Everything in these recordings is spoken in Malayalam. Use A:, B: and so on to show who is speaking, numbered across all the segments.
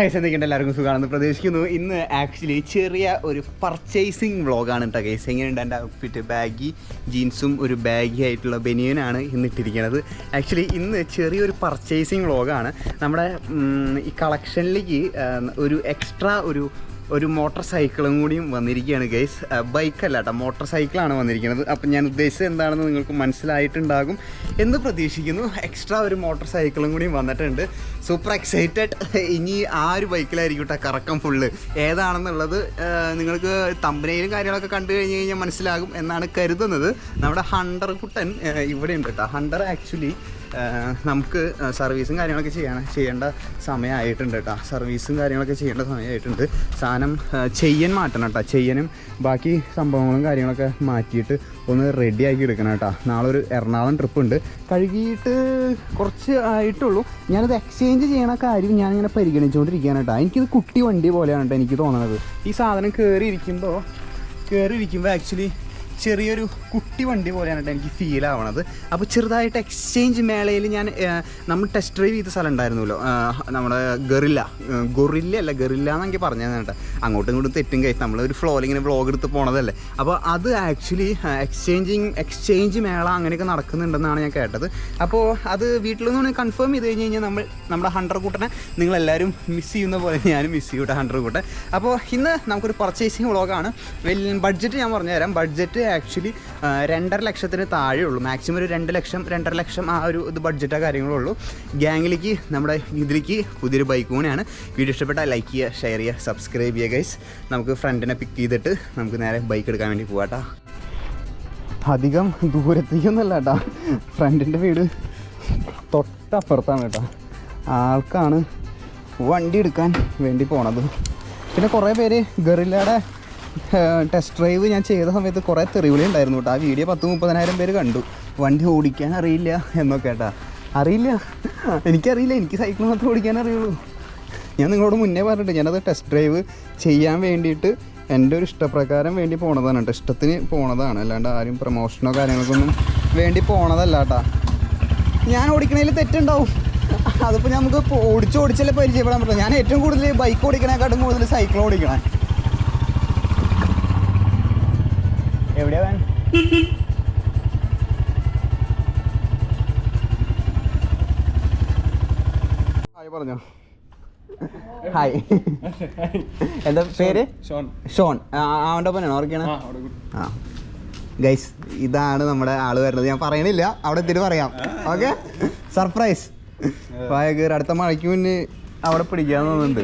A: എന്തൊക്കെയുണ്ട് എല്ലാവർക്കും സുഖമാണെന്ന് പ്രതീക്ഷിക്കുന്നു. ഇന്ന് ആക്ച്വലി ചെറിയ ഒരു പർച്ചേസിങ് വ്ളോഗാണ് കേട്ടോ ഗൈസ്. എങ്ങനെയുണ്ട് എൻ്റെ ഔട്ട്ഫിറ്റ്? ബാഗി ജീൻസും ഒരു ബാഗി ആയിട്ടുള്ള ബനിയനാണ് ഇന്ന് ഇട്ടിരിക്കുന്നത്. ആക്ച്വലി ഇന്ന് ചെറിയൊരു പർച്ചേസിങ് വ്ളോഗാണ്. നമ്മുടെ ഈ കളക്ഷനിലേക്ക് ഒരു എക്സ്ട്രാ ഒരു മോട്ടോർ സൈക്കിളും കൂടിയും വന്നിരിക്കുകയാണ് ഗൈസ്. ബൈക്കല്ല കേട്ടോ, മോട്ടോർ സൈക്കിളാണ് വന്നിരിക്കുന്നത്. അപ്പം ഞാൻ ഉദ്ദേശിച്ചത് എന്താണെന്ന് നിങ്ങൾക്ക് മനസ്സിലായിട്ടുണ്ടാകും എന്ന് പ്രതീക്ഷിക്കുന്നു. എക്സ്ട്രാ ഒരു മോട്ടോർ സൈക്കിളും കൂടിയും വന്നിട്ടുണ്ട്. Super excited. ഇനി ആ ഒരു ബൈക്കിലായിരിക്കും കേട്ടോ കറക്കം ഫുള്ള്. ഏതാണെന്നുള്ളത് നിങ്ങൾക്ക് തമ്പനയിലും കാര്യങ്ങളൊക്കെ കണ്ടു കഴിഞ്ഞാൽ മനസ്സിലാകും എന്നാണ് കരുതുന്നത്. നമ്മുടെ ഹണ്ടർ കുട്ടൻ ഇവിടെ ഉണ്ട് കേട്ടോ. ഹണ്ടർ ആക്ച്വലി നമുക്ക് സർവീസും കാര്യങ്ങളൊക്കെ ചെയ്യേണ്ട സമയമായിട്ടുണ്ട് കേട്ടോ. സർവീസും കാര്യങ്ങളൊക്കെ ചെയ്യേണ്ട സമയമായിട്ടുണ്ട്. സാധനം ചെയ്യാൻ മാറ്റണം കേട്ടോ. ചെയ്യാനും ബാക്കി സംഭവങ്ങളും കാര്യങ്ങളൊക്കെ മാറ്റിയിട്ട് ഒന്ന് റെഡി ആക്കി എടുക്കണം കേട്ടോ. നാളെ ഒരു എറണാകുളം ട്രിപ്പ് ഉണ്ട്. കഴുകിയിട്ട് കുറച്ച് ആയിട്ടുള്ളൂ. ഞാനത് എക്സ്ചേഞ്ച് ചെയ്യണ കാര്യം ഞാനിങ്ങനെ പരിഗണിച്ചുകൊണ്ടിരിക്കുകയാണ് കേട്ടോ. എനിക്കിത് കുട്ടി വണ്ടി പോലെയാണ് കേട്ടോ എനിക്ക് തോന്നുന്നത്. ഈ സാധനം കയറിയിരിക്കുമ്പോൾ ആക്ച്വലി ചെറിയൊരു കുട്ടി വണ്ടി പോലെയാണ് കേട്ടോ എനിക്ക് ഫീൽ ആവണത്. അപ്പോൾ ചെറുതായിട്ട് എക്സ്ചേഞ്ച് മേളയിൽ നമ്മൾ ടെസ്റ്റ് ഡ്രൈവ് ചെയ്ത സ്ഥലം ഉണ്ടായിരുന്നല്ലോ, നമ്മുടെ ഗറില്ല എന്നെനിക്ക് പറഞ്ഞത് കേട്ടോ. അങ്ങോട്ടും ഇങ്ങോട്ടും തെറ്റും കഴിച്ച് നമ്മളൊരു ഫ്ലോയിൽ ഇങ്ങനെ വ്ളോഗ് എടുത്ത് പോണതല്ലേ. അപ്പോൾ അത് ആക്ച്വലി എക്സ്ചേഞ്ച് മേള അങ്ങനെയൊക്കെ നടക്കുന്നുണ്ടെന്നാണ് ഞാൻ കേട്ടത്. അപ്പോൾ അത് വീട്ടിൽ നിന്ന് കൺഫേം ചെയ്ത് കഴിഞ്ഞ് കഴിഞ്ഞാൽ നമ്മുടെ ഹണ്ടർ കൂട്ടനെ നിങ്ങളെല്ലാവരും മിസ് ചെയ്യുന്ന പോലെ ഞാനും മിസ് ചെയ്യൂട്ടെ ഹണ്ടർ കൂട്ടൻ. അപ്പോൾ ഇന്ന് നമുക്കൊരു പർച്ചേസിങ് വ്ളോഗാണ്. ബഡ്ജറ്റ് ഞാൻ പറഞ്ഞുതരാം. ബഡ്ജറ്റ് ആക്ച്വലി 2.5 ലക്ഷത്തിന് താഴെയുള്ളൂ. മാക്സിമം ഒരു 2 ലക്ഷം 2.5 ലക്ഷം ആ ഒരു ഇത് ബഡ്ജറ്റോ കാര്യങ്ങളുള്ളൂ. ഗ്യാങ്ങിലേക്ക് നമ്മുടെ ഇതിലേക്ക് പുതിയൊരു ബൈക്ക് കൂടിയാണ്. വീഡിയോ ഇഷ്ടപ്പെട്ടാൽ ലൈക്ക് ചെയ്യുക, ഷെയർ ചെയ്യുക, സബ്സ്ക്രൈബ് ചെയ്യുക ഗൈസ്. നമുക്ക് ഫ്രണ്ടിനെ പിക്ക് ചെയ്തിട്ട് നമുക്ക് നേരെ ബൈക്ക് എടുക്കാൻ വേണ്ടി പോകാട്ടോ. അധികം ദൂരത്തേക്കൊന്നുമല്ല കേട്ടോ, ഫ്രണ്ടിൻ്റെ വീട് തൊട്ടപ്പുറത്താണ് കേട്ടോ. ആൾക്കാണ് വണ്ടി എടുക്കാൻ വേണ്ടി പോണത്. പിന്നെ കുറേ പേര് ഗറില്ലയുടെ ടെസ്റ്റ് ഡ്രൈവ് ഞാൻ ചെയ്ത സമയത്ത് കുറേ തെറിവിളി ഉണ്ടായിരുന്നു കേട്ടോ. ആ വീഡിയോ 10-30,000 പേര് കണ്ടു. വണ്ടി ഓടിക്കാൻ അറിയില്ല എന്നൊക്കെ കേട്ടാ. എനിക്കറിയില്ല, എനിക്ക് സൈക്കിൾ മാത്രം ഓടിക്കാൻ അറിയുള്ളൂ. ഞാൻ നിങ്ങളോട് മുന്നേ പറഞ്ഞിട്ട് ഞാനത് ടെസ്റ്റ് ഡ്രൈവ് ചെയ്യാൻ വേണ്ടിയിട്ട് എൻ്റെ ഒരു ഇഷ്ടപ്രകാരം വേണ്ടി പോണതാണ് കേട്ടോ. ഇഷ്ടത്തിന് പോണതാണ്, അല്ലാണ്ട് ആരും പ്രമോഷനോ കാര്യങ്ങൾക്കൊന്നും വേണ്ടി പോണതല്ല കേട്ടോ. ഞാൻ ഓടിക്കണതിൽ തെറ്റുണ്ടാവും. അതിപ്പോൾ നമുക്ക് ഓടിച്ചല്ലേ പരിചയപ്പെടാൻ പറ്റില്ല. ഞാൻ ഏറ്റവും കൂടുതൽ ബൈക്ക് ഓടിക്കണേക്കാട്ടും കൂടുതൽ സൈക്കിൾ ഓടിക്കണേ. എവിടെയാ വേൻ? ഹായ് പറഞ്ഞോ. ഹായ്, എന്താ പേര്? ഷോൺ. അവൻ്റെ ഒപ്പനാണോ ഓർക്കണേ? ആ ഗൈസ്, ഇതാണ് നമ്മുടെ ആള് വരുന്നത്. ഞാൻ പറയണില്ല, അവിടെ എത്തിയിട്ട് പറയാം. Okay, surprise. കയറി അടുത്ത മഴയ്ക്ക് മുന്നേ അവിടെ പിടിക്കാന്ന് തോന്നുന്നുണ്ട്.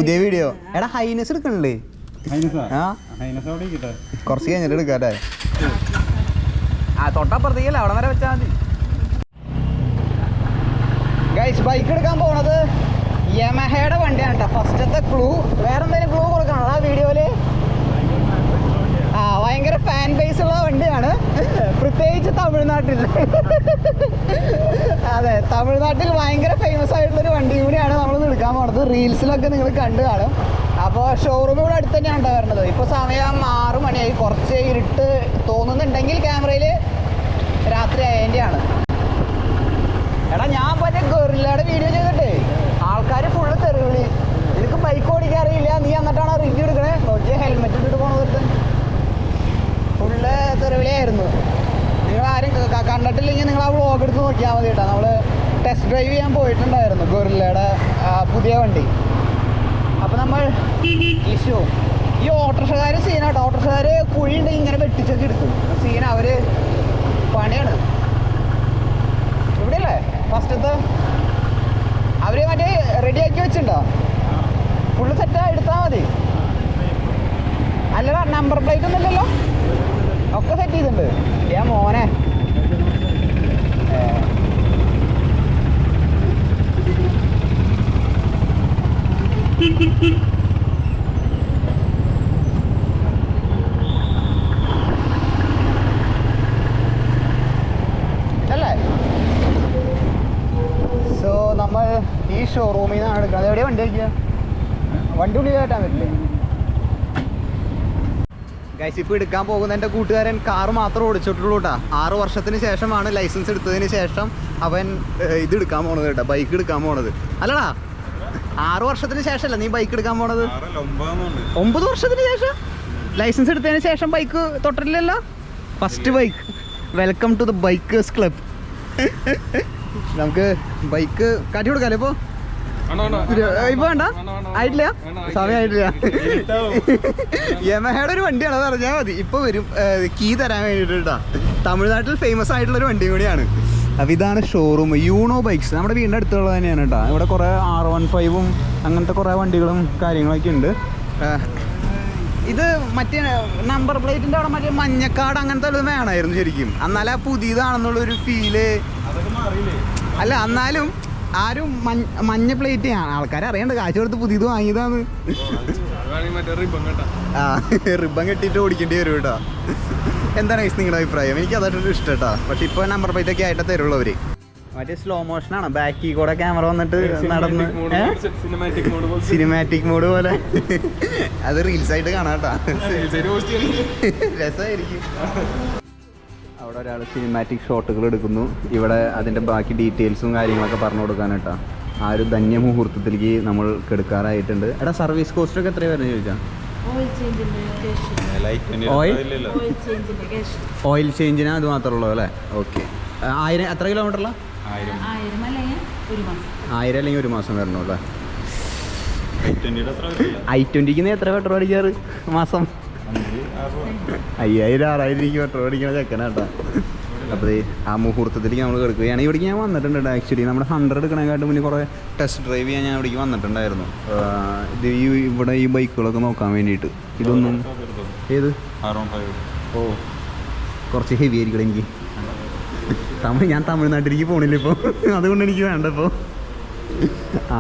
A: പുതിയ വീഡിയോ. എടാ ഹൈനസ് എടുക്കണല്ലേ? കുറച്ച് കഴിഞ്ഞിട്ട് എടുക്കാല്ലേ? തൊട്ടപ്പുറത്തേക്കല്ല, അവിടെ വരെ വെച്ചാൽ മതി. ഗൈസ്, ബൈക്ക് എടുക്കാൻ പോണത് യമഹയുടെ വണ്ടിയാണ് കേട്ടോ. ഫസ്റ്റത്തെ ക്ലൂ. വേറെ എന്തെങ്കിലും ക്ലൂ കൊടുക്കണം ആ വീഡിയോയില്? ഭയങ്കര ഫാൻ ബേസ് ഉള്ള വണ്ടിയാണ്, പ്രത്യേകിച്ച് തമിഴ്നാട്ടിൽ. അതെ, തമിഴ്നാട്ടിൽ ഭയങ്കര ഫേമസ് ആയിട്ടുള്ളൊരു വണ്ടി കൂടിയാണ് നമ്മൾ എടുക്കാൻ പോണത്. റീൽസിലൊക്കെ നിങ്ങൾ കണ്ടു കാണും. അപ്പോൾ ഷോറൂം ഇവിടെ അടുത്ത് തന്നെയാണ് വരുന്നത്. ഇപ്പോൾ സമയം 6 മണിയായി. കുറച്ച് ഇരുട്ട് തോന്നുന്നുണ്ടെങ്കിൽ ക്യാമറയിൽ രാത്രി ആയതിൻ്റെയാണ്. എടാ, ഞാൻ മറ്റേ ഗറില്ലയുടെ വീഡിയോ ചെയ്തിട്ടേ ആൾക്കാർ ഫുള്ള് തെറിവിളി. എനിക്ക് ബൈക്ക് ഓടിക്കാൻ അറിയില്ല, നീ എന്നിട്ടാണ് റിവ്യൂ എടുക്കണേ. നോക്കിയ ഹെൽമെറ്റ് ഇട്ടിട്ട് പോണത് ഫുള്ള് തെറിവിളിയായിരുന്നു. നിങ്ങൾ ആരും കണ്ടിട്ടില്ലെങ്കിൽ നിങ്ങൾ ആ വ്ളോഗ് എടുത്ത് നോക്കിയാൽ മതി കേട്ടോ. നമ്മൾ ടെസ്റ്റ് ഡ്രൈവ് ചെയ്യാൻ പോയിട്ടുണ്ടായിരുന്നു ഗറില്ലയുടെ പുതിയ വണ്ടി. അപ്പോൾ നമ്മൾ ഈ ഓട്ടോറിക്ഷക്കാർ സീനാട്ടോ. ഓട്ടോറിക്ഷക്കാർ കുഴി ഉണ്ടെങ്കിൽ ഇങ്ങനെ വെട്ടിച്ചൊക്കെ എടുക്കും. സീന അവർ പണിയാണ്. ഇവിടെയല്ലേ ഫസ്റ്റത്തെ അവർ മറ്റേ റെഡിയാക്കി വെച്ചിട്ടുണ്ടോ? ഫുള്ള് സെറ്റാ, എടുത്താൽ മതി. അല്ലടാ, നമ്പർ പ്ലേറ്റ് ഒന്നും ഇല്ലല്ലോ, ഒക്കെ സെറ്റ് ചെയ്തിട്ടുണ്ട്. ഏ മോനെ, അല്ലേ? സോ നമ്മൾ ഈ ഷോറൂമിൽ നിന്നാണ് എടുക്കുന്നത്. എവിടെയാണ് വണ്ടി വയ്ക്കുക? വണ്ടി ഉള്ളിൽ കയറ്റാൻ പറ്റില്ലേ? ഗൈസ്, ഇപ്പോൾ എടുക്കാൻ പോകുന്ന എൻ്റെ കൂട്ടുകാരൻ കാറ് മാത്രം ഓടിച്ചിട്ടുള്ളൂ കേട്ടോ. 6 വർഷത്തിന് ശേഷമാണ് ലൈസൻസ് എടുത്തതിന് ശേഷം അവൻ ഇത് എടുക്കാൻ പോണത് കേട്ടോ, ബൈക്ക് എടുക്കാൻ പോണത്. അല്ലടാ, 6 വർഷത്തിന് ശേഷമല്ല നീ ബൈക്ക് എടുക്കാൻ പോണത്? 9 വർഷത്തിന് ശേഷം? ലൈസൻസ് എടുത്തതിന് ശേഷം ബൈക്ക് തൊട്ടില്ലല്ലോ? First bike. Welcome to the bikers club. നമുക്ക് ബൈക്ക് കാട്ടി കൊടുക്കാമല്ലോ ഇപ്പോൾ? ഇപ്പൊ വേണ്ട, ആയിട്ടില്ല, സമയമായിട്ടില്ല. യമഹയുടെ ഒരു വണ്ടിയാണെന്ന് പറഞ്ഞാൽ മതി, ഇപ്പൊ വരും കീ തരാൻ വേണ്ടിട്ടാ. തമിഴ്നാട്ടിൽ ഫേമസ് ആയിട്ടുള്ള ഒരു വണ്ടി കൂടിയാണ്. അപ്പോൾ ഇതാണ് ഷോറൂം, യൂണോ ബൈക്സ്. നമ്മുടെ വീടിൻ്റെ അടുത്തുള്ളത് തന്നെയാണ് കേട്ടോ. ഇവിടെ കുറേ R15 അങ്ങനത്തെ കുറേ വണ്ടികളും കാര്യങ്ങളൊക്കെ ഉണ്ട്. ഇത് മറ്റേ നമ്പർ പ്ലേറ്റിൻ്റെ അവിടെ മറ്റേ മഞ്ഞക്കാട് അങ്ങനത്തെ ഉള്ളത് വേണമായിരുന്നു ശരിക്കും, എന്നാലും ആ പുതിയതാണെന്നുള്ളൊരു ഫീല്. അല്ല എന്നാലും ആരും മഞ്ഞ പ്ലേറ്റ് ആൾക്കാരെ അറിയണ്ട, കാശ് കൊടുത്ത് പുതിയത് വാങ്ങിയതാണ്. ആ റിബൺ കെട്ടിയിട്ട് ഓടിക്കേണ്ടി വരും കേട്ടോ. എന്താണ് നിങ്ങളുടെ അഭിപ്രായം? എനിക്ക് അതായിട്ടൊരു ഇഷ്ടം കേട്ടോ. പക്ഷെ ഇപ്പോൾ നമ്പർ പ്ലേറ്റ് ഒക്കെ ആയിട്ട് തരുള്ളവർ. മറ്റേ സ്ലോ മോഷനാണ്, ബാക്കിൽ കൂടെ ക്യാമറ വന്നിട്ട് നടന്ന് സിനിമാറ്റിക് മോഡ് പോലെ. അത് റീൽസ് ആയിട്ട് കാണാം കേട്ടോ, രസമായിരിക്കും. അവിടെ ഒരാൾ സിനിമാറ്റിക് ഷോട്ടുകൾ എടുക്കുന്നു. ഇവിടെ അതിൻ്റെ ബാക്കി ഡീറ്റെയിൽസും കാര്യങ്ങളൊക്കെ പറഞ്ഞു കൊടുക്കാൻ കേട്ടോ. ആ ഒരു ധന്യ മുഹൂർത്തത്തിലേക്ക് നമ്മൾ കെടുക്കാറായിട്ടുണ്ട്. എടാ സർവീസ് കോസ്റ്റ് ഒക്കെ എത്രയാണ് വരുന്നത് ചോദിച്ചാൽ? ഓയിൽ ചേഞ്ചിന് അത് മാത്രമേ ഉള്ളൂ അല്ലേ? ഓക്കെ. 1000 എത്ര കിലോമീറ്ററിലാണ്? 1000 അല്ലെങ്കിൽ 1 മാസം വരണോ അല്ലേ? i20 എത്ര പെട്രോൾ അടിക്കാറ് മാസം? 5000-6000 പെട്രോൾ അടിക്കണ ചെക്കനാട്ടാ. അപ്പോൾ ആ മുഹൂർത്തത്തിലേക്ക് നമ്മൾ കിടക്കുകയാണ്. ഇവിടേക്ക് ഞാൻ വന്നിട്ടുണ്ട് ആക്ച്വലി. നമ്മുടെ 100 എടുക്കണേക്കാട്ട് മുന്നേ കുറേ ടെസ്റ്റ് ഡ്രൈവ് ചെയ്യാൻ ഞാൻ ഇവിടേക്ക് വന്നിട്ടുണ്ടായിരുന്നു. ഇത് ഇവിടെ ഈ ബൈക്കുകളൊക്കെ നോക്കാൻ വേണ്ടിയിട്ട്. ഇതൊന്നും ഏത്? ഓ കുറച്ച് ഹെവി ആയിരിക്കും എനിക്ക്. ഞാൻ തമിഴ്നാട്ടിലേക്ക് പോകണില്ല ഇപ്പോൾ, അതുകൊണ്ട് എനിക്ക് വേണ്ട ഇപ്പോൾ.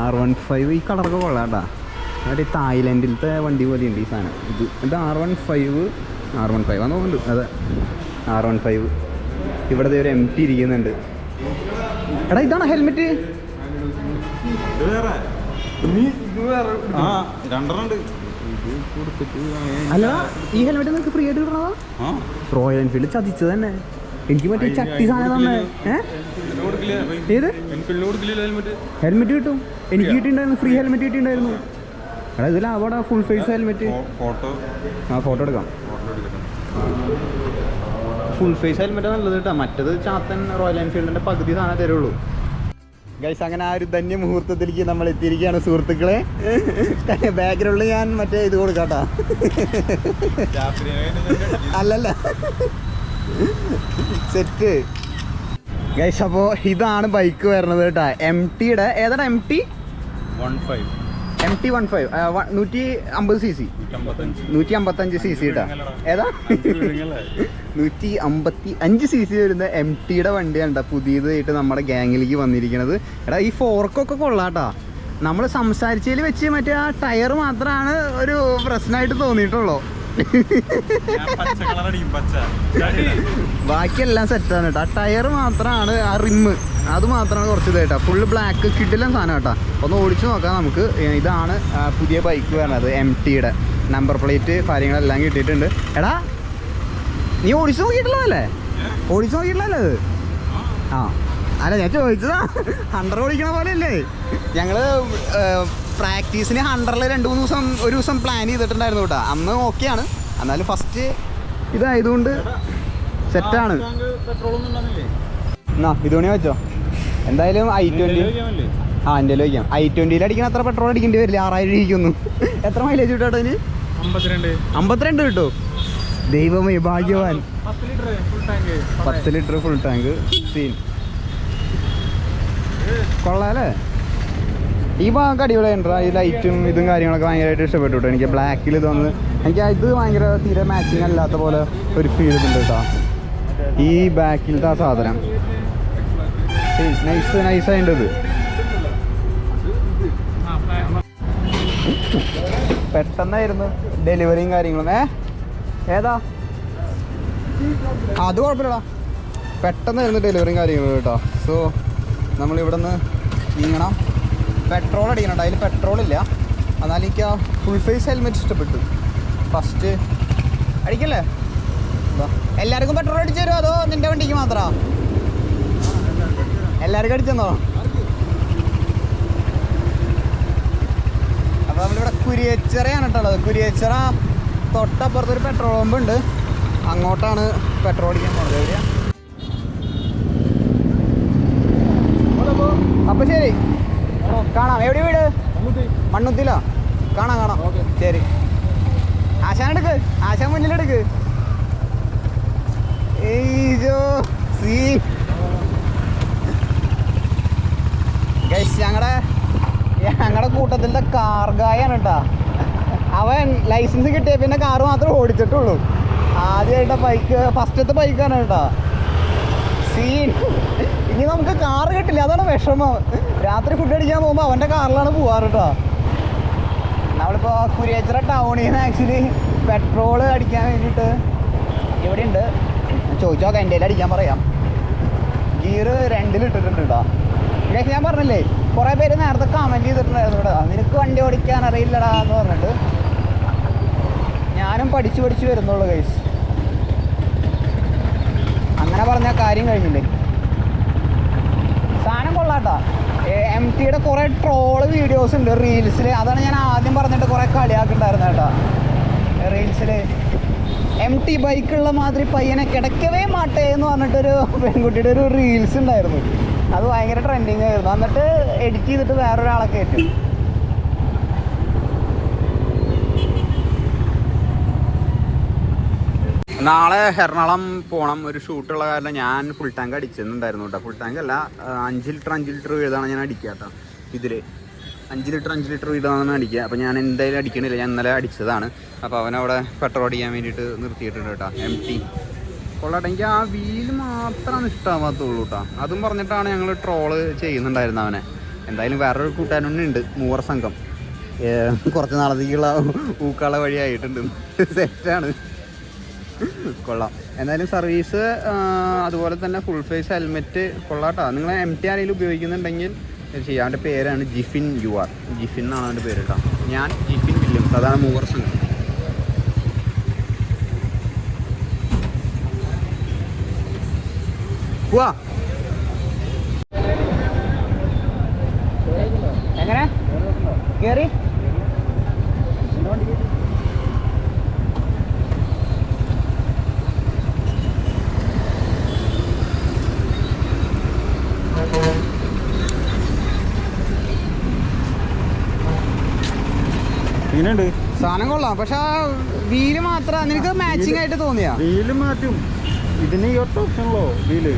A: R15 ഈ കളറൊക്കെ കൊള്ളാം കേട്ടോ. മറ്റേ തായ്ലൻഡിലത്തെ വണ്ടി പോലെ ഉണ്ട് ഈ സാധനം. ഇത് R15 ആണെന്ന് തോന്നുന്നുണ്ട്. അതെ R15. ഇവിടെ ഒരു MT ഇരിക്കുന്നുണ്ട്. എടാ ഇതാണ് ഹെൽമെറ്റ്? അല്ല ഈ ഹെൽമെറ്റ് നിങ്ങൾക്ക് ഫ്രീ ആയിട്ട് കിട്ടണതാ? റോയൽ എൻഫീൽഡ് ചതിച്ചത് തന്നെ. എനിക്ക് മറ്റേ ചട്ടി സാധനം തന്നെ. ഏത് ഹെൽമെറ്റ് കിട്ടും? എനിക്ക് കിട്ടിയിട്ടുണ്ടായിരുന്നു, ഫ്രീ ഹെൽമെറ്റ് കിട്ടിയിട്ടുണ്ടായിരുന്നു. എടാ ഇതിൽ അവിടെ ഫുൾ ഫേസ് ഹെൽമെറ്റ്. ഫോട്ടോ എടുക്കാം. ഫുൾ ഫേസ് ഹെൽമെറ്റ് നല്ലത് കേട്ടോ. മറ്റത് ചാത്തൻ റോയൽ എൻഫീൽഡിൻ്റെ പകുതി സാധനം തരുള്ളൂ. ഗൈസ് അങ്ങനെ ആ ഒരു ധന്യ മുഹൂർത്തത്തിലേക്ക് നമ്മൾ എത്തിയിരിക്കുകയാണ് സുഹൃത്തുക്കളെ. ബാക്ക്ഗ്രൗണ്ടിൽ ഞാൻ മറ്റേ ഇത് കൊടുക്കാട്ടാ. അല്ലല്ല സെറ്റ് ഗൈസ്. അപ്പോൾ ഇതാണ് ബൈക്ക് വരുന്നത് കേട്ടോ. MTയുടെ ഏതാണ്? MT15 150cc 155cc കേട്ടോ. ഏതാ? 155cc വരുന്ന MTയുടെ വണ്ടിയാണ് കേട്ടോ പുതിയതായിട്ട് നമ്മുടെ ഗ്യാങ്ങിലേക്ക് വന്നിരിക്കുന്നത്. എടാ ഈ ഫോർക്കൊക്കെ കൊള്ളാട്ടാ. നമ്മൾ സംസാരിച്ചതിൽ വെച്ച് മറ്റേ ആ ടയർ മാത്രമാണ് ഒരു പ്രശ്നമായിട്ട് തോന്നിയിട്ടുള്ളൂ. ബാക്കിയെല്ലാം സെറ്റാണ് കേട്ടോ. ആ ടയർ മാത്രമാണ്, ആ റിമ്മ് അത് മാത്രമാണ് കുറച്ച് ഇതായിട്ടാ. ഫുള്ള് ബ്ലാക്ക് കിട്ടില്ല സാധനം കേട്ടോ. ഒന്ന് ഓടിച്ചു നോക്കാം നമുക്ക്. ഇതാണ് പുതിയ ബൈക്ക് വരുന്നത് MTയുടെ. നമ്പർ പ്ലേറ്റ് കാര്യങ്ങളെല്ലാം കിട്ടിയിട്ടുണ്ട്. എടാ നീ ഓടിച്ചു നോക്കിയിട്ടില്ലല്ലേ? ഓടിച്ചു നോക്കിയിട്ടില്ലല്ലേ അത്? ആ അല്ല ഞാൻ ചോദിച്ചതാ. 100 ഓടിക്കണ പോലെ അല്ലേ? ഞങ്ങള് പ്രാക്ടീസിന് 100-ൽ 2-3 ഒരു ദിവസം പ്ലാൻ ചെയ്തിട്ടുണ്ടായിരുന്നു കേട്ടോ. അന്ന് ഓക്കെയാണ്, എന്നാലും ഫസ്റ്റ് ഇതായതുകൊണ്ട് സെറ്റാണ്. എന്നാ ഇതുകൊണ്ട് വെച്ചോ. എന്തായാലും i20 എൻ്റെ വയ്ക്കാം. i20 അടിക്കണ അത്ര പെട്രോൾ അടിക്കേണ്ടി വരില്ല. 6000 രൂപയ്ക്കൊന്നും. എത്ര മൈലേജ് കിട്ടോ അതിന്? 52 കിട്ടോ? ദൈവമേ ഭാഗ്യവാൻ. 10 ലിറ്റർ ഫുൾ ടാങ്ക് സീൻ. കൊള്ളാല്ലേ? ഈ ഭാഗം അടിപൊളിയുണ്ടോ? ഈ ലൈറ്റും ഇതും കാര്യങ്ങളൊക്കെ ഭയങ്കരമായിട്ട് ഇഷ്ടപ്പെട്ടു കേട്ടോ. എനിക്ക് ബ്ലാക്കിൽ ഇതൊന്ന് എനിക്ക് ഇത് ഭയങ്കര തീരെ മാച്ചിങ് അല്ലാത്ത പോലെ ഒരു ഫീൽ ഉണ്ട് കേട്ടോ. ഈ ബാക്കിലത്തെ ആ സാധനം നൈസായിട്ട് ഇത് പെട്ടെന്നായിരുന്നു ഡെലിവറിയും കാര്യങ്ങളും. ഏതാ? അത് കുഴപ്പമില്ലടാ, പെട്ടെന്നായിരുന്നു ഡെലിവറിയും കാര്യങ്ങളും കേട്ടോ. സോ നമ്മളിവിടെ നിന്ന് നീങ്ങണം. പെട്രോൾ അടിക്കണം. അതിൽ പെട്രോളില്ല, എന്നാലും എനിക്ക് ആ ഫുൾ ഫേസ് ഹെൽമെറ്റ് ഇഷ്ടപ്പെട്ടു. ഫസ്റ്റ് അടിക്കല്ലേ? എല്ലാവർക്കും പെട്രോൾ അടിച്ചു തരുമോ അതോ നിൻ്റെ വണ്ടിക്ക് മാത്രമാ? എല്ലാവർക്കും അടിച്ചെന്നോ? കുരിയച്ചിറയാണ് കേട്ടുള്ളത്. കുരിയച്ചിറ തൊട്ടപ്പുറത്തൊരു പെട്രോൾ പമ്പ് ഉണ്ട്, അങ്ങോട്ടാണ് പെട്രോൾ അടിക്കാൻ പോകുന്നത്. എവിടെയാ? അപ്പോൾ ശരി, കാണാം. എവിടെ വീട്? മണ്ണുത്തിലോ? കാണാം. ശരി, ആശാൻ എടുക്ക്, ആശാൻ മുന്നിലെടുക്ക്. ഞങ്ങളുടെ കൂട്ടത്തിലത്തെ കാർ ഗായാണ് കേട്ടാ. അവൻ ലൈസൻസ് കിട്ടിയ പിന്നെ കാറ് മാത്രമേ ഓടിച്ചിട്ടുള്ളൂ. ആദ്യമായിട്ട് ബൈക്ക്, ഫസ്റ്റത്തെ ബൈക്കാണ് കേട്ടാ. സീൻ. ഇനി നമുക്ക് കാറ് കിട്ടില്ല, അതാണ് വിഷമം. രാത്രി ഫുഡ് അടിക്കാൻ പോകുമ്പോൾ അവൻ്റെ കാറിലാണ് പോവാറ് കേട്ടോ. നമ്മളിപ്പോൾ കുരിയച്ചിറ ടൗണിൽ നിന്ന് ആക്ച്വലി പെട്രോൾ അടിക്കാൻ വേണ്ടിയിട്ട് ഇവിടെ ഉണ്ട്. ചോദിച്ചോ, എൻ്റെ കയ്യിൽ അടിക്കാൻ പറയാം. ഗിയർ 2 ഇട്ടിട്ടുണ്ട് കേട്ടോ. ഗൈസ് ഞാൻ പറഞ്ഞില്ലേ, കുറേ പേര് നേരത്തെ കമൻറ്റ് ചെയ്തിട്ടുണ്ടായിരുന്നു ഇവിടെ, നിനക്ക് വണ്ടി ഓടിക്കാൻ അറിയില്ലടാ എന്ന് പറഞ്ഞിട്ട്. ഞാനും പഠിച്ച് വരുന്നുള്ളൂ ഗൈസ്. അങ്ങനെ പറഞ്ഞാൽ കാര്യം കഴിഞ്ഞില്ലേ. സാധനം കൊള്ളാട്ടോ. MTയുടെ കുറേ ട്രോള് വീഡിയോസ് ഉണ്ട് റീൽസിൽ. അതാണ് ഞാൻ ആദ്യം പറഞ്ഞിട്ട് കുറേ കളിയാക്കുണ്ടായിരുന്നു കേട്ടോ. റീൽസിൽ MT ബൈക്കുള്ള മാതിരി പയ്യനെ കിടക്കവേ മാട്ടേ എന്ന് പറഞ്ഞിട്ടൊരു പെൺകുട്ടിയുടെ ഒരു റീൽസ് ഉണ്ടായിരുന്നു. അത് ഭയങ്കര ട്രെൻഡിങ് ആയിരുന്നു. എന്നിട്ട് എഡിറ്റ് ചെയ്തിട്ട് വേറൊരാളെ കയറ്റും. നാളെ എറണാകുളം പോകണം, ഒരു ഷൂട്ടുള്ള കാരണം ഞാൻ ഫുൾ ടാങ്ക് അടിച്ചിട്ടുണ്ടായിരുന്നു കേട്ടോ. ഫുൾ ടാങ്ക് അല്ല, 5 ലിറ്റർ വീതമാണ് ഞാൻ അടിക്കുക കേട്ടോ. ഇതിൽ 5 ലിറ്റർ വീതമാണ് അടിക്കുക. അപ്പോൾ ഞാൻ എന്തായാലും അടിക്കണില്ല, ഞാൻ ഇന്നലെ അടിച്ചതാണ്. അപ്പോൾ അവനവിടെ പെട്രോൾ അടിക്കാൻ വേണ്ടിയിട്ട് നിർത്തിയിട്ടുണ്ട് കേട്ടോ. MT കൊള്ളട്ടെ. എനിക്ക് ആ വീല് മാത്രമാണ് ഇഷ്ടമാകത്തുള്ളൂ കേട്ടോ. അതും പറഞ്ഞിട്ടാണ് ഞങ്ങൾ ട്രോള് ചെയ്യുന്നുണ്ടായിരുന്നത് അവനെ. എന്തായാലും വേറൊരു കൂട്ടുകാരനുണ്ട്, മൂവർ സംഘം. കുറച്ച് നാളത്തേക്കുള്ള ഊക്കാള വഴിയായിട്ടുണ്ട്. സെറ്റാണ്, കൊള്ളാം. എന്തായാലും സർവീസ് അതുപോലെ തന്നെ ഫുൾ ഫേസ് ഹെൽമെറ്റ് കൊള്ളാട്ടോ. നിങ്ങൾ MT ആരെങ്കിലും ഉപയോഗിക്കുന്നുണ്ടെങ്കിൽ ചെയ്യാം. അവൻ്റെ പേരാണ് ജിഫിൻ UR. ജിഫിൻ എന്നാണ് അവൻ്റെ പേര് കേട്ടോ. ഞാൻ ജിഫിൻ വില്യംസ്, അതാണ് മൂവർ സംഘം. വാ, എങ്ങനെ കേറി?
B: ഇങ്ങനെയുണ്ട്
A: സാധനം കൊള്ളാം. പക്ഷെ ആ വീല് മാത്രം നിനക്ക് മാച്ചിങ് ആയിട്ട് തോന്നിയാ?
B: വീല് മാറ്റും, ഇതിന് ഈ ഒറ്റ ഓപ്ഷനുള്ളൂ വീല്.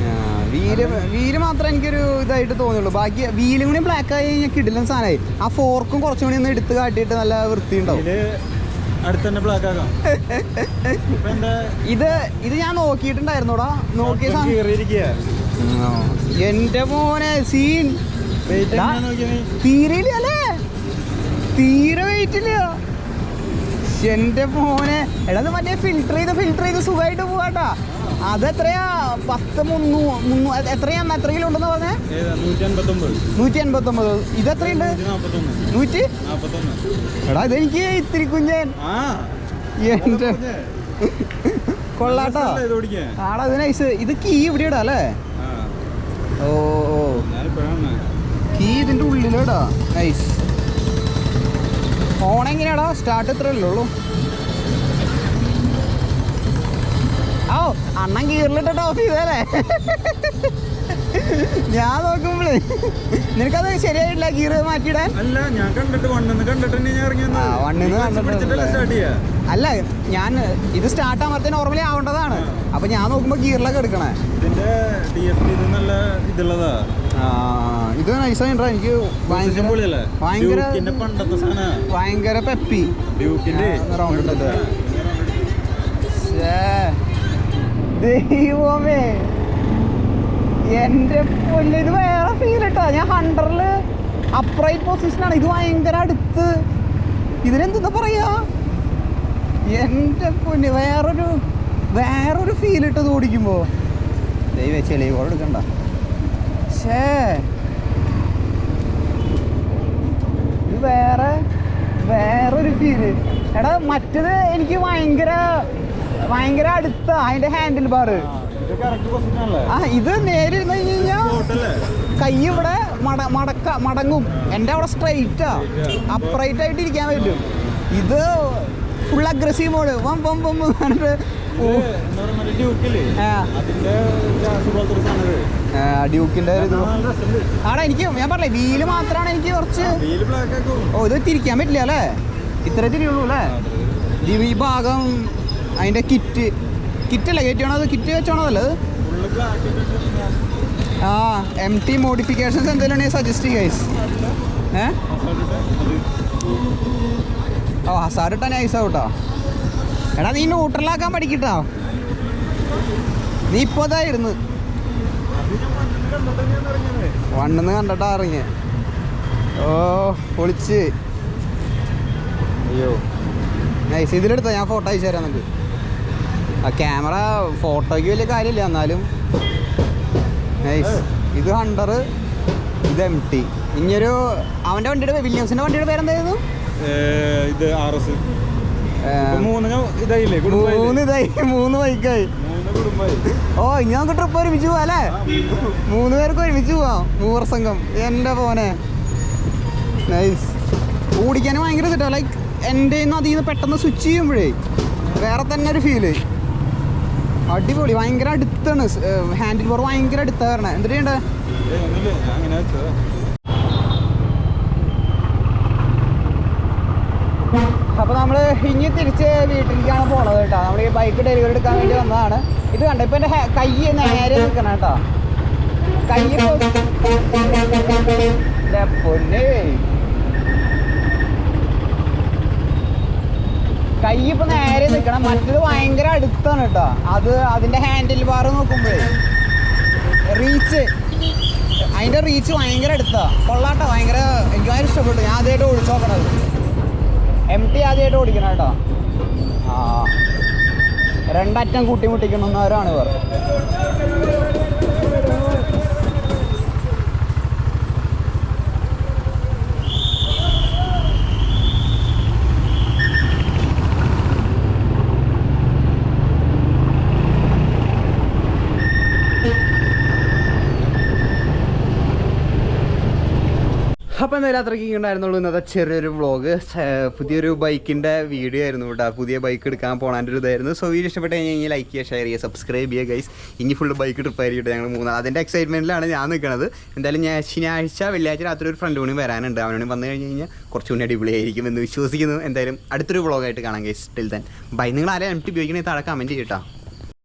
A: വീല് മാത്രം എനിക്കൊരു ഇതായിട്ട് തോന്നിയുള്ളൂ. ബാക്കി വീലും കൂടി ബ്ലാക്ക് ആയി കഴിഞ്ഞാൽ കിടിലൻ സാധനമായി. ആ ഫോർക്കും കുറച്ചും കൂടി ഒന്ന് എടുത്ത് കാട്ടിയിട്ട് നല്ല വൃത്തി ഉണ്ടാവും.
B: അടുത്ത് തന്നെ ബ്ലാക്ക് ആക്കാം.
A: ഇത് ഞാൻ നോക്കിയിട്ടുണ്ടായിരുന്നോടാ. നോക്കിയ എന്റെ മോനെ സീൻ തീരെയില്ല അല്ലേ, തീരെ വെയിറ്റില്ല എന്റെ മോനെ. എടാ മറ്റേ ഫിൽറ്റർ ചെയ്ത് സുഖമായിട്ട് പോവാട്ടാ. അതെത്രയാ? 10 എത്രയാ? എത്ര കിലോ ഉണ്ടെന്ന് പറഞ്ഞേ? 189. ഇതെത്രയുണ്ട്? 100. എടാ ഇതെനിക്ക് ഇത്തിരി കുഞ്ഞൻ. എന്റെ കൊള്ളാട്ടോ. ആടാ ഇത് നൈസ്. ഇത് കീ ഇവിടെ ഇടാ അല്ലേ? ഓ കീ ഇതിന്റെ ഉള്ളിലിടാ. നൈസ്. ഫോൺ എങ്ങനെയാടാ? സ്റ്റാർട്ട് ഇത്രയല്ലേ ഉള്ളൂ. ഓ അണ്ണൻ ഗിയറിലിട്ടിട്ട് ഓഫ് ചെയ്തല്ലേ? ഞാൻ നോക്കുമ്പോളേ നിനക്കത് ശരിയായിട്ടില്ല ഗിയർ മാറ്റിയിടാൻ.
B: അല്ല ഞാൻ കണ്ടിട്ട് വണ്ണിന്ന്
A: അല്ല ഞാൻ ഇത് സ്റ്റാർട്ട് ആകുമ്പോഴത്തേന് നോർമലി ആവേണ്ടതാണ്. അപ്പൊ ഞാൻ നോക്കുമ്പോ ഗിയറിലൊക്കെ എടുക്കണേ.
B: ഇതിന്റെ നല്ല ഇതുള്ളതാ.
A: ഇത് നൈസായിട്ടാ. എനിക്ക് ഭയങ്കര പെപ്പി ദൈവമേ എന്റെ പൊന്ന്. ഇത് വേറെ ഫീൽ ഇട്ടാ. ഞാൻ 100-ല് അപ്രൈറ്റ് പൊസിഷനാണ്. ഇത് ഭയങ്കര അടുത്ത്. ഇതിനെന്താ പറയാ എന്റെ പൊന്ന്. വേറൊരു ഫീൽ ഇട്ടത് ഓടിക്കുമ്പോ. ദൈവം ചെളിയോടെ എടുക്കണ്ട. ഇത് വേറൊരു ഫീല്. എടാ മറ്റത് എനിക്ക് ഭയങ്കര അടുത്ത അതിന്റെ ഹാൻഡിൽ ബാർ. ഇത് നേരെ ഇരുന്ന് കഴിഞ്ഞാൽ കൈ ഇവിടെ മടങ്ങും. എൻ്റെ അവിടെ സ്ട്രൈറ്റാ, അപ്രൈറ്റ് ആയിട്ട് ഇരിക്കാൻ പറ്റും. ഇത് ഫുൾ അഗ്രസീവ് മോഡ് പറഞ്ഞിട്ട് ഡ്യൂക്കിന്റെ ഒരു ഇത് ആടാ. എനിക്ക് ഞാൻ പറഞ്ഞേ വീല് മാത്രമാണ് എനിക്ക് കുറച്ച്. ഓ ഇത് തിരിക്കാൻ പറ്റില്ല അല്ലേ? ഇത്രേ തിരിയുള്ളൂ അല്ലേ? ഈ ഭാഗം അതിന്റെ കിറ്റല്ലേ കയറ്റണോ? അത് കിറ്റ് വെച്ചോണോ അല്ലത്? ആ MT മോഡിഫിക്കേഷൻസ് എന്തെങ്കിലും സജസ്റ്റ് ഗൈസ്. ഓ ഹസാർഡ് ഇട്ടാ നൈസാവൂട്ടോ. എടാ നീ ന്യൂട്രലാക്കാൻ പഠിക്കട്ടോ. നീ ഇപ്പോൾ ഇതായിരുന്നു വണ്ണെന്ന് കണ്ടിട്ടാ ഇറങ്ങിയ. ഓ പൊളിച്ച്. അയ്യോ നൈസ്. ഇതിലെടുത്തോ, ഞാൻ ഫോട്ടോ അയച്ചു തരാം നമുക്ക്. ആ ക്യാമറ ഫോട്ടോയ്ക്ക് വലിയ കാര്യമില്ല, എന്നാലും നൈസ്. ഇത് ഹണ്ടർ, ഇത് MT. ഇനിയൊരു അവൻ്റെ വണ്ടിയുടെ വില്യംസിൻ്റെ വണ്ടിയുടെ പേരെന്തായിരുന്നു?
B: ഇത് RS.
A: 3 ബൈക്കായി. ഓ ഇനി നമുക്ക് ട്രിപ്പ് ഒരുമിച്ച് പോവാം അല്ലേ? 3 പേർക്ക് ഒരുമിച്ച് പോവാം, 3 സംഘം. എൻ്റെ പോനെ നൈസ്. ഓടിക്കാനും ഭയങ്കര ഇതാ. ലൈക്ക് എൻ്റെ അതിൽ നിന്ന് പെട്ടെന്ന് സ്വിച്ച് ചെയ്യുമ്പോഴേ വേറെ തന്നെ ഒരു ഫീല്. അടിപൊളി. ഭയങ്കര അടുത്താണ് ഹാൻഡിൽ ബാർ, ഭയങ്കര അടുത്താണ് വരണേ. എന്തിട്ട് ചെയ്യണ്ടേ? അപ്പോൾ നമ്മൾ ഇനി തിരിച്ച് വീട്ടിലേക്കാണ് പോണത് കേട്ടോ. നമ്മൾ ഈ ബൈക്ക് ഡെലിവറി എടുക്കാൻ വേണ്ടി വന്നതാണ്. ഇത് കണ്ടോ, ഇപ്പം എൻ്റെ കൈ നേരെ നിൽക്കണം കേട്ടോ. കൈ പൊന്നേ, കൈ ഇപ്പം നേരെ നിൽക്കണം. മറ്റത് ഭയങ്കര അടുത്താണ് കേട്ടോ. അതിൻ്റെ ഹാൻഡിൽ ബാർ നോക്കുമ്പോഴേ അതിൻ്റെ റീച്ച് ഭയങ്കര അടുത്താണ്. കൊള്ളാട്ടോ, ഭയങ്കര എനിക്ക് ഭയങ്കര ഇഷ്ടപ്പെട്ടു. ഞാൻ ആദ്യമായിട്ട് ഓടിച്ചു നോക്കണത്. MT ആദ്യമായിട്ട് ഓടിക്കണം കേട്ടോ. ആ രണ്ടറ്റം കൂട്ടിമുട്ടിക്കുന്നവരാണ് ഇവർ. അപ്പോൾ എന്തായാലും അത്രയ്ക്ക് ഉണ്ടായിരുന്നുള്ളൂ ഇന്നത്തെ ചെറിയൊരു വ്ളോഗ്. പുതിയൊരു ബൈക്കിൻ്റെ വീഡിയോ ആയിരുന്നു കേട്ടോ. പുതിയ ബൈക്ക് എടുക്കാൻ പോകാൻ്റെ ഒരു ഇതായിരുന്നു. സോ വീഡിയോ ഇഷ്ടപ്പെട്ട് കഴിഞ്ഞാൽ ലൈക്ക് ചെയ്യുക, ഷെയർ ചെയ്യുക, സബ്സ്ക്രൈബ് ചെയ്യുക ഗൈസ്. ഇനി ഫുള്ള് ബൈക്ക് ട്രിപ്പ് ആയിരിക്കും ഞങ്ങൾ 3. അതിൻ്റെ എക്സൈറ്റ്മെൻറ്റിലാണ് ഞാൻ നിൽക്കുന്നത്. എന്തായാലും ഞാൻ ശനിയാഴ്ച വെള്ളിയാഴ്ച രാത്രി ഒരു ഫ്രണ്ട് കൂടി വരാനുണ്ട്. അവനോട് വന്നു കഴിഞ്ഞ് കഴിഞ്ഞാൽ കുറച്ചുകൂടി അടിപൊളിയായിരിക്കും എന്ന് വിശ്വസിക്കുന്നു. എന്തായാലും അടുത്തൊരു വ്ളോഗായിട്ട് കാണാം ഗൈസ്. Till then bye. നിങ്ങൾ ആരെയും MT ഉപയോഗിക്കണമെങ്കിൽ താഴെ കമൻറ്റ് ചെയ്യട്ടോ.